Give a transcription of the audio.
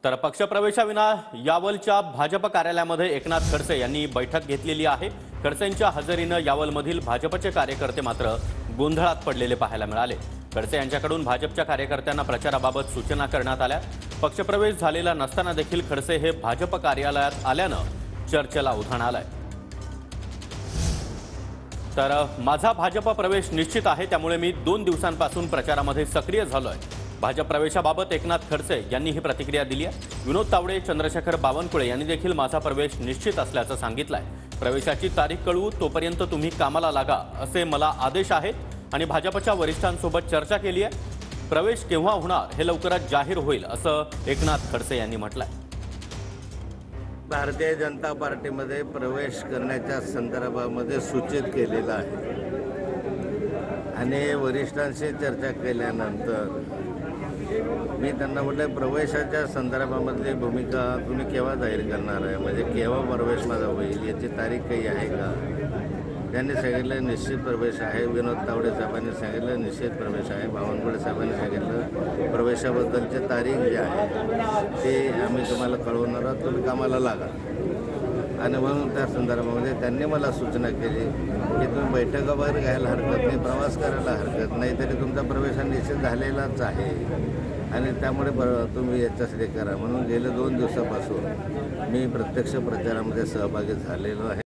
तर पक्षप्रवेशाविना यावलच्या भाजप कार्यालयामध्ये एकनाथ खडसे यांनी बैठक घेतलेली आहे। खडसेंच्या हजेरीने यावलमधील भाजपचे कार्यकर्ते मात्र गोंधळात पडलेले पाहायला मिळाले। खडसे यांच्याकडून भाजपच्या कार्यकर्त्यांना प्रचाराबाबत सूचना करण्यात आल्या। पक्षप्रवेश झालेला नसताना देखील खडसे हे भाजप कार्यालयात आल्यानं चर्चेला उधाण आलंय। तर माझा भाजप प्रवेश निश्चित आहे, त्यामुळे मी 2 दिवसांपासून प्रचारामध्ये सक्रिय झालोय। भाजप प्रवेशाबाबत एकनाथ खडसे यांनी ही प्रतिक्रिया दिली आहे। विनोद तावडे, चंद्रशेखर बावनकुळे यांनी देखील माझा प्रवेश निश्चित असल्याचं सांगितलंय। प्रवेशाची तारीख कळवू तोपर्यंत तुम्ही कामाला लागा असे मला आदेश आहेत आणि भाजपच्या वरिष्ठांसोबत चर्चा केली आहे। प्रवेश केव्हा होणार हे लवकरच जाहीर होईल असं एकनाथ खडसे यांनी म्हटलंय। भारतीय जनता पार्टीमध्ये प्रवेश करण्याच्या संदर्भामध्ये सूचित केलेलं आहे आणि वरिष्ठांशी चर्चा केल्यानंतर मी त्यांना म्हटलं प्रवेशाच्या संदर्भामधली भूमिका तुम्ही केव्हा जाहीर करणार आहे, म्हणजे केव्हा प्रवेश माझा होईल याची तारीख काही आहे का। त्यांनी सांगितलं निश्चित प्रवेश आहे। विनोद तावडे साहेबांनी सांगितलं निश्चित प्रवेश आहे। बावनकुळे साहेबांनी सांगितलं प्रवेशाबद्दलची तारीख जी आहे ते आम्ही तुम्हाला कळवणार आहोत, तुम्ही कामाला लागा। आणि म्हणून त्या संदर्भामध्ये त्यांनी मला सूचना केली की तुम्ही बैठका वगैरे घ्यायला हरकत नाही, प्रवास करायला हरकत नाही, तरी तुमचा प्रवेश हा निश्चित झालेलाच आहे आणि त्यामुळे तुम्ही याच्यासाठी करा। म्हणून गेल्या 2 दिवसापासून मी प्रत्यक्ष प्रचारामध्ये सहभागी झालेलो आहे।